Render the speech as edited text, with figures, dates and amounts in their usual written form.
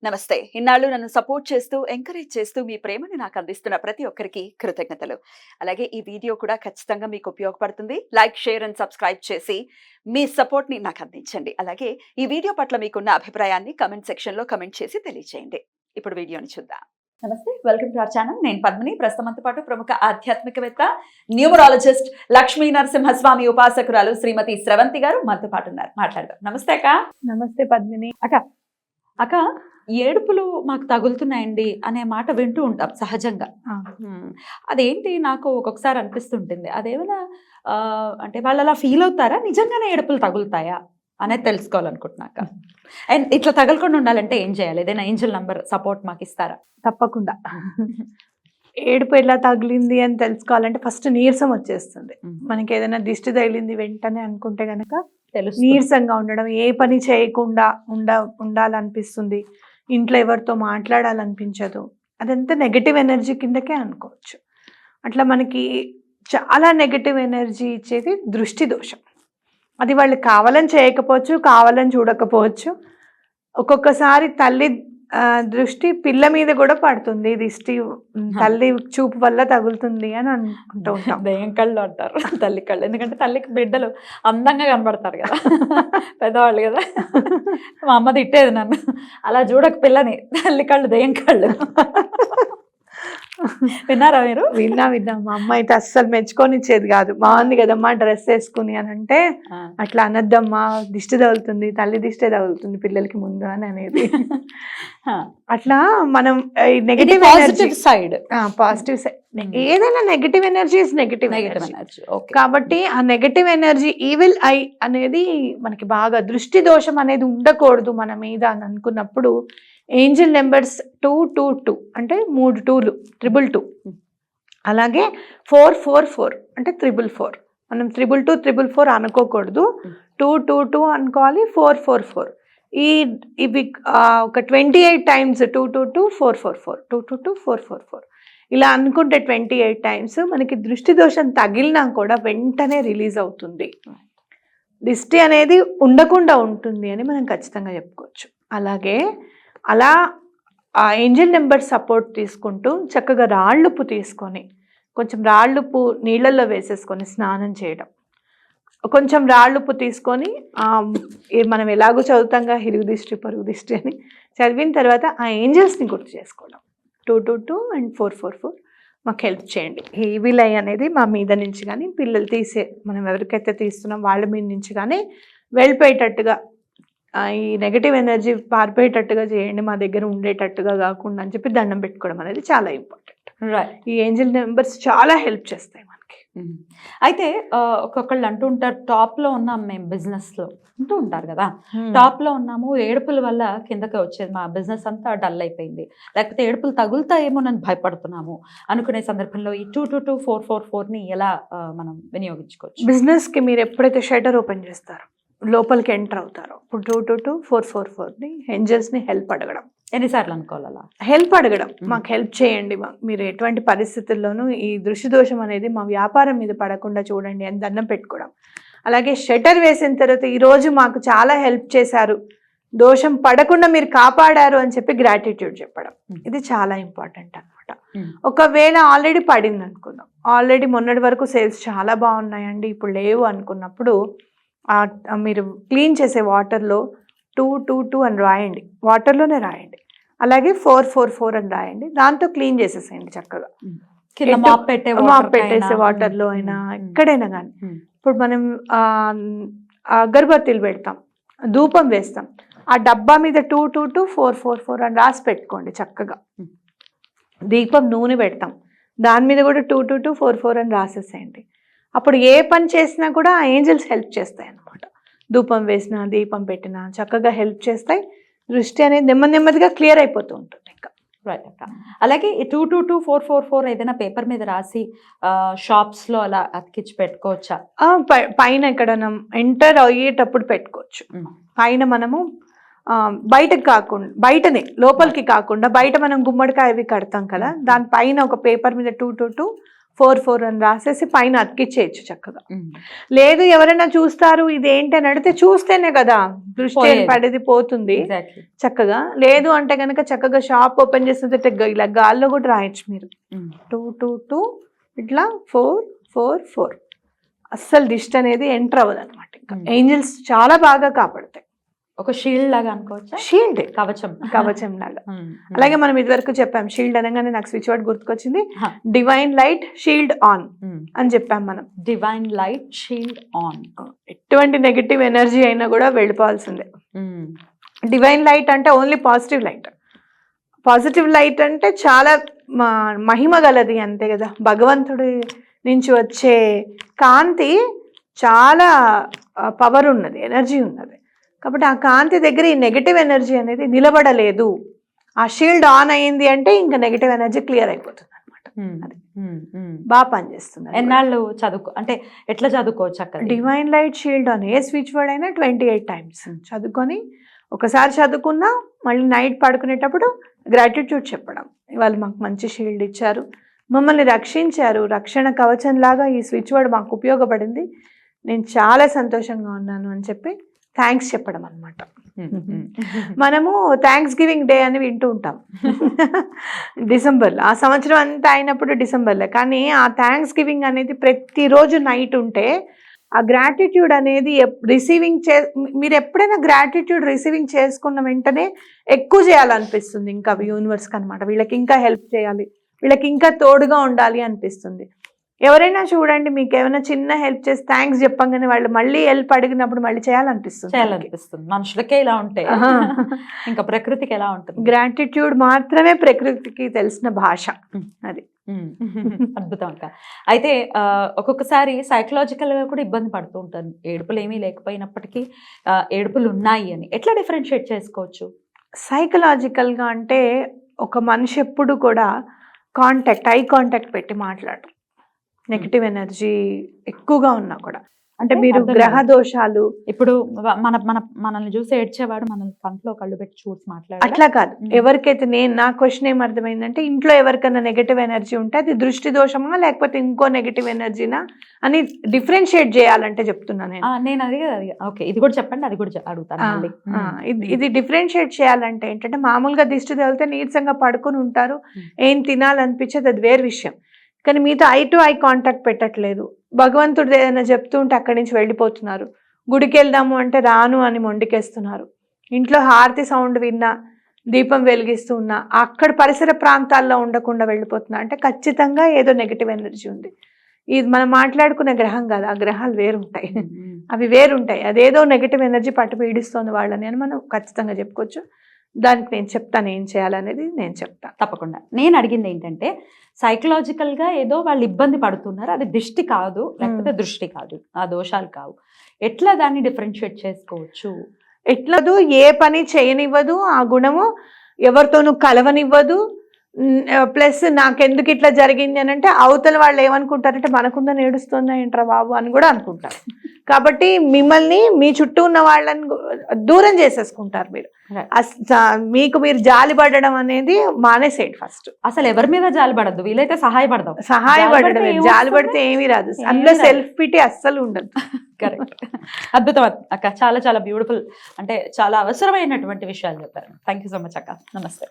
నమస్తే. ఇన్నాళ్ళు నన్ను సపోర్ట్ చేస్తూ, ఎంకరేజ్ చేస్తూ మీ ప్రేమని నాకు అందిస్తున్న ప్రతి ఒక్కరికి కృతజ్ఞతలు. అలాగే ఈ వీడియో కూడా ఖచ్చితంగా మీకు ఉపయోగపడుతుంది. లైక్, షేర్ అండ్ సబ్స్క్రైబ్ చేసి మీ సపోర్ట్‌ని నాకు అందించండి. అలాగే ఈ వీడియో పట్ల మీకున్న అభిప్రాయాన్ని కామెంట్ సెక్షన్‌లో కామెంట్ చేసి తెలియజేయండి. ఇప్పుడు వీడియోని చూద్దాం. నమస్తే. Welcome to our channel. నేను పద్మిని. ప్రస్తుతంతో పాటు ప్రముఖ ఆధ్యాత్మికవేత్త, న్యూమరాలజిస్ట్, లక్ష్మీ నరసింహస్వామి ఉపాసకురాలు శ్రీమతి స్రవంతి గారు మనతో పాటు ఉన్నారు. మాట్లాడదాం. నమస్తే అక్క. నమస్తే పద్మిని. అక్క, ఏడుపులు మాకు తగులుతున్నాయండి అనే మాట వింటూ ఉంటాం సహజంగా. అదేంటి నాకు ఒక్కొక్కసారి అనిపిస్తుంటుంది, అదేమైనా అంటే వాళ్ళు అలా ఫీల్ అవుతారా, నిజంగానే ఏడుపులు తగులుతాయా అనేది తెలుసుకోవాలనుకుంటున్నాక. అండ్ ఇట్లా తగలకుండా ఉండాలంటే ఏం చేయాలి? ఏదైనా ఏంజల్ నంబర్ సపోర్ట్ మాకు ఇస్తారా? తప్పకుండా. ఏడుపు ఎలా తగిలింది అని తెలుసుకోవాలంటే ఫస్ట్ నీరసం వచ్చేస్తుంది. మనకి ఏదైనా దిష్టి తగిలింది వెంటనే అనుకుంటే గనక నీరసంగా ఉండడం, ఏ పని చేయకుండా ఉండాలనిపిస్తుంది, ఇంట్లో ఎవరితో మాట్లాడాలనిపించదు, అదంతా నెగటివ్ ఎనర్జీ కిందకే అనుకోవచ్చు. అట్లా మనకి చాలా నెగటివ్ ఎనర్జీ ఇచ్చేది దృష్టి దోషం. అది వాళ్ళు కావాలని చేయకపోవచ్చు, కావాలని చూడకపోవచ్చు. ఒక్కొక్కసారి తల్లి దృష్టి పిల్ల మీద కూడా పడుతుంది. దిష్టి తల్లి చూపు వల్ల తగులుతుంది అని అనుకుంటూ ఉంటాం. దయ్యం కళ్ళు అంటారు తల్లి కళ్ళు. ఎందుకంటే తల్లికి బిడ్డలు అందంగా కనబడతారు కదా, పెద్దవాళ్ళు కదా. మా అమ్మ తిట్టేది నన్ను, అలా చూడక పిల్లని, తల్లి కళ్ళు దయ్యం కళ్ళు. విన్నారా మీరు? విన్నా. మా అమ్మ అయితే అస్సలు మెచ్చుకొనిచ్చేది కాదు. బాగుంది కదమ్మా డ్రెస్ వేసుకుని అని అంటే, అట్లా అనద్దమ్మా, దిష్టి తగులుతుంది, తల్లి దిష్టి తగులుతుంది పిల్లలకి ముందు అని అనేది. అట్లా మనం negative positive side, positive side, ఏదైనా negative energy is negative energy. కాబట్టి ఆ నెగటివ్ ఎనర్జీ, ఈవిల్ ఐ అనేది మనకి బాగా, దృష్టి దోషం అనేది ఉండకూడదు మన మీద అని అనుకున్నప్పుడు ఏంజల్ నెంబర్స్ 222 అంటే 3 2లు 222, అలాగే 444 అంటే 444. మనం 222 444 అనుకోకూడదు, 222 అనుకోవాలి, 444. ఇవి ఒక 28 టైమ్స్ 222 444 222 444 ఇలా అనుకుంటే 28 టైమ్స్ మనకి దృష్టి దోషం తగిలినా కూడా వెంటనే రిలీజ్ అవుతుంది. దిష్టి అనేది ఉండకుండా ఉంటుంది అని మనం ఖచ్చితంగా చెప్పుకోవచ్చు. అలాగే అలా ఆ ఏంజల్ నెంబర్ సపోర్ట్ తీసుకుంటూ చక్కగా రాళ్ళుప్పు తీసుకొని, కొంచెం రాళ్ళుప్పు నీళ్ళల్లో వేసేసుకొని స్నానం చేయడం, కొంచెం రాళ్ళుప్పు తీసుకొని మనం ఎలాగో చదువుతాంగా హిరుగు దిష్టి పరుగు దిష్టి అని, చదివిన తర్వాత ఆ ఏంజల్స్ని గుర్తు చేసుకోవడం. 222 అండ్ 444 మాకు హెల్ప్ చేయండి. ఈవిల్ ఐ అనేది మా మీద నుంచి కానీ, పిల్లలు మనం ఎవరికైతే తీస్తున్నాం వాళ్ళ మీద నుంచి కానీ వెళ్ళిపోయేటట్టుగా, ఈ నెగటివ్ ఎనర్జీ పారిపోయేటట్టుగా చేయండి, మా దగ్గర ఉండేటట్టుగా కాకుండా అని చెప్పి దండం పెట్టుకోవడం అనేది చాలా ఇంపార్టెంట్. ఈ ఏంజల్ నెంబర్స్ చాలా హెల్ప్ చేస్తాయి మనకి. అయితే ఒక్కొక్కళ్ళు అంటూ ఉంటారు, టాప్ లో ఉన్నాం మేము బిజినెస్ లో అంటూ ఉంటారు కదా, టాప్ లో ఉన్నాము, ఏడుపుల వల్ల కిందకి వచ్చేది, మా బిజినెస్ అంతా డల్ అయిపోయింది, లేకపోతే ఏడుపులు తగులుతాయేమో నన్ను భయపడుతున్నాము అనుకునే సందర్భంలో ఈ 222 444ని ఎలా మనం వినియోగించుకోవచ్చు? బిజినెస్ కి మీరు ఎప్పుడైతే షటర్ ఓపెన్ చేస్తారో, లోపలికి ఎంటర్ అవుతారో, ఇప్పుడు 222 444ని ఏంజల్స్ని హెల్ప్ అడగడం. ఎన్నిసార్లు అనుకోవాలి అలా? హెల్ప్ అడగడం, మాకు హెల్ప్ చేయండి, మీరు ఎటువంటి పరిస్థితుల్లోనూ ఈ దృష్టి దోషం అనేది మా వ్యాపారం మీద పడకుండా చూడండి అని దండం పెట్టుకోవడం. అలాగే షటర్ వేసిన తర్వాత ఈరోజు మాకు చాలా హెల్ప్ చేశారు, దోషం పడకుండా మీరు కాపాడారు అని చెప్పి గ్రాటిట్యూడ్ చెప్పడం. ఇది చాలా ఇంపార్టెంట్ అనమాట. ఒకవేళ ఆల్రెడీ పడింది అనుకుందాం, ఆల్రెడీ మొన్నటి వరకు సేల్స్ చాలా బాగున్నాయండి, ఇప్పుడు లేవు అనుకున్నప్పుడు మీరు క్లీన్ చేసే వాటర్లో 222 అని రాయండి, వాటర్లోనే రాయండి. అలాగే 444 అని రాయండి, దాంతో క్లీన్ చేసేసేయండి చక్కగా. మాప్ పెట్టేసే వాటర్లో అయినా ఎక్కడైనా కానీ. ఇప్పుడు మనం అగరబత్తీలు పెడతాం, ధూపం వేస్తాం, ఆ డబ్బా మీద 222 444 అని రాసి పెట్టుకోండి చక్కగా. దీపం నూనె పెడతాం, దాని మీద కూడా 222 444 అని రాసేసేయండి. అప్పుడు ఏ పని చేసినా కూడా ఆ ఏంజల్స్ హెల్ప్ చేస్తాయి అన్నమాట. ధూపం వేసినా, దీపం పెట్టినా చక్కగా హెల్ప్ చేస్తాయి. దృష్టి అనేది నెమ్మదిగా క్లియర్ అయిపోతూ ఉంటుంది ఇంకా. రైట్ అక్క. అలాగే 222 444 ఏదైనా పేపర్ మీద రాసి షాప్స్ లో అలా అతికించి పెట్టుకోవచ్చా? పైన ఎక్కడైనా ఎంటర్ అయ్యేటప్పుడు పెట్టుకోవచ్చు. పైన మనము బయటకు కాకుండా, బయటనే లోపలికి కాకుండా, బయట మనం గుమ్మడికాయ అవి కడతాం కదా, దానిపైన ఒక పేపర్ మీద 222 4 అని రాసేసి పైన అతికిచ్చేయచ్చు చక్కగా. లేదు ఎవరైనా చూస్తారు ఇదేంటి అని అడిగితే చూస్తేనే కదా దృష్టి పోయేది. పడేది పోతుంది ఎగ్జాక్ట్లీ. చక్కగా. లేదు అంటే కనుక చక్కగా షాప్ ఓపెన్ చేస్తుంటే ఇలా గాల్లో కూడా రాయొచ్చు మీరు. 2 2 2 ఇట్లా 4 4 4. అస్సలు దిష్టి అనేది ఎంటర్ అవ్వదు అనమాట. ఇంకా ఏంజల్స్ చాలా బాగా కాపాడతాయి. ఒక షీల్డ్ లాగా అనుకోవచ్చా? షీల్డ్, కవచం. కవచం లాగా. అలాగే మనం ఇదివరకు చెప్పాం షీల్డ్ అనగానే నాకు స్విచ్ వర్డ్ గుర్తుకొచ్చింది, డివైన్ లైట్ షీల్డ్ ఆన్ అని చెప్పాం మనం. Divine light shield on. ఎటువంటి నెగిటివ్ ఎనర్జీ అయినా కూడా వెళ్ళిపోవాల్సిందే. డివైన్ లైట్ అంటే only positive light. Positive light అంటే చాలా మహిమ గలది అంతే కదా. భగవంతుడి నుంచి వచ్చే కాంతి చాలా పవర్ ఉన్నది, ఎనర్జీ ఉన్నది. కాబట్టి ఆ కాంతి దగ్గర ఈ నెగిటివ్ ఎనర్జీ అనేది నిలబడలేదు. ఆ షీల్డ్ ఆన్ అయింది అంటే ఇంకా నెగిటివ్ ఎనర్జీ క్లియర్ అయిపోతుంది అనమాట. అది బాగా పనిచేస్తుంది. ఎన్నాళ్ళు అంటే ఎట్లా చదువుకోవచ్చు అక్కడ? Divine light shield on a switch word అయినా 28 టైమ్స్ చదువుకొని ఒకసారి చదువుకున్నా మళ్ళీ నైట్ పడుకునేటప్పుడు గ్రాటిట్యూడ్ చెప్పడం. ఇవాళ మాకు మంచి షీల్డ్ ఇచ్చారు, మమ్మల్ని రక్షించారు, రక్షణ కవచంలాగా ఈ స్విచ్ వర్డ్ మాకు ఉపయోగపడింది, నేను చాలా సంతోషంగా ఉన్నాను అని చెప్పి థ్యాంక్స్ చెప్పడం అనమాట. మనము థ్యాంక్స్ గివింగ్ డే అని వింటూ ఉంటాం డిసెంబర్లో. ఆ సంవత్సరం అంతా అయినప్పుడు డిసెంబర్లో. కానీ ఆ థ్యాంక్స్ గివింగ్ అనేది ప్రతిరోజు నైట్ ఉంటే ఆ గ్రాటిట్యూడ్ అనేది రిసీవింగ్ మీరు ఎప్పుడైనా గ్రాటిట్యూడ్ రిసీవింగ్ చేసుకున్న వెంటనే ఎక్కువ చేయాలనిపిస్తుంది ఇంకా యూనివర్స్కి అనమాట. వీళ్ళకి ఇంకా హెల్ప్ చేయాలి, వీళ్ళకి ఇంకా తోడుగా ఉండాలి అనిపిస్తుంది. ఎవరైనా చూడండి, మీకు ఏమైనా చిన్న హెల్ప్ చేసి థ్యాంక్స్ చెప్పంగానే వాళ్ళు మళ్ళీ హెల్ప్ అడిగినప్పుడు మళ్ళీ చేయాలనిపిస్తుంది. మనుషులకే ఇలా ఉంటాయి, ఇంకా ప్రకృతికి ఎలా ఉంటుంది? గ్రాటిట్యూడ్ మాత్రమే ప్రకృతికి తెలిసిన భాష. అది అద్భుతం అక్క. అయితే ఒక్కొక్కసారి సైకలాజికల్ గా కూడా ఇబ్బంది పడుతూ ఉంటాను. ఏడుపులు ఏమీ లేకపోయినప్పటికీ ఏడుపులు ఉన్నాయి అని ఎట్లా డిఫరెన్షియేట్ చేసుకోవచ్చు? సైకలాజికల్ గా అంటే ఒక మనిషి ఎప్పుడు కూడా ఐ కాంటాక్ట్ పెట్టి మాట్లాడరు. నెగిటివ్ ఎనర్జీ ఎక్కువగా ఉన్నా కూడా. అంటే మీరు గ్రహ దోషాలు, ఇప్పుడు మనల్ని చూసి ఏడ్చేవాడు మనల్ని కంట్లో కళ్ళు పెట్టి చూసి మాట్లాడారు అట్లా కాదు. ఎవరికైతే నా క్వశ్చన్ ఏమర్థమైందంటే, ఇంట్లో ఎవరికైనా నెగిటివ్ ఎనర్జీ ఉంటే అది దృష్టి దోషమా లేకపోతే ఇంకో నెగిటివ్ ఎనర్జీనా అని డిఫరెన్షియేట్ చేయాలంటే చెప్తున్నాను నేను. అది ఓకే, ఇది కూడా చెప్పండి, అది కూడా అడుగుతాను. ఇది డిఫరెన్షియేట్ చేయాలంటే ఏంటంటే, మామూలుగా దిష్టి తగిలితే నీరసంగా పడుకొని ఉంటారు, ఏం తినాలనిపించేది, అది వేరే విషయం. కానీ మీతో ఐ టు ఐ కాంటాక్ట్ పెట్టట్లేదు, భగవంతుడు ఏదైనా చెప్తూ ఉంటే అక్కడి నుంచి వెళ్ళిపోతున్నారు, గుడికి వెళ్దాము అంటే రాను అని మొండికేస్తున్నారు, ఇంట్లో హారతి సౌండ్ విన్నా, దీపం వెలిగిస్తూ ఉన్నా అక్కడ పరిసర ప్రాంతాల్లో ఉండకుండా వెళ్ళిపోతున్నా అంటే ఖచ్చితంగా ఏదో నెగిటివ్ ఎనర్జీ ఉంది. ఇది మనం మాట్లాడుకునే గ్రహం కాదు, ఆ గ్రహాలు వేరుంటాయి, అవి వేరుంటాయి. అదేదో నెగిటివ్ ఎనర్జీ పట్టు పీడిస్తోంది వాళ్ళని అని మనం ఖచ్చితంగా చెప్పుకోవచ్చు. దానికి నేను చెప్తాను ఏం చేయాలనేది, నేను చెప్తాను తప్పకుండా. నేను అడిగింది ఏంటంటే, సైకలాజికల్గా ఏదో వాళ్ళు ఇబ్బంది పడుతున్నారు, అది దిష్టి కాదు, లేకపోతే దృష్టి కాదు, ఆ దోషాలు కావు, ఎట్లా దాన్ని డిఫరెన్షియేట్ చేసుకోవచ్చు? ఎట్లదు, ఏ పని చేయనివ్వదు, ఆ గుణము ఎవరితోనూ కలవనివ్వదు. ప్లస్ నాకెందుకు ఇట్లా జరిగింది అని అంటే అవతల వాళ్ళు ఏమనుకుంటారంటే, మనకుందని ఏడుస్తుందా ఏంట్రా బాబు అని కూడా అనుకుంటారు. కాబట్టి మిమ్మల్ని మీ చుట్టూ ఉన్న వాళ్ళని దూరం చేసేసుకుంటారు. మీకు మీరు జాలి పడడం అనేది మానేసేయండి ఫస్ట్. అసలు ఎవరి మీద జాలి పడద్దు, వీలైతే సహాయపడడం. జాలి పడితే ఏమీ రాదు, అందులో సెల్ఫ్ పిటీ అస్సలు ఉండదు. కరెక్ట్. అద్భుతం అక్క, చాలా చాలా బ్యూటిఫుల్, అంటే చాలా అవసరమైనటువంటి విషయాలు చెప్పారు. థ్యాంక్ యూ సో మచ్ అక్క. నమస్తే.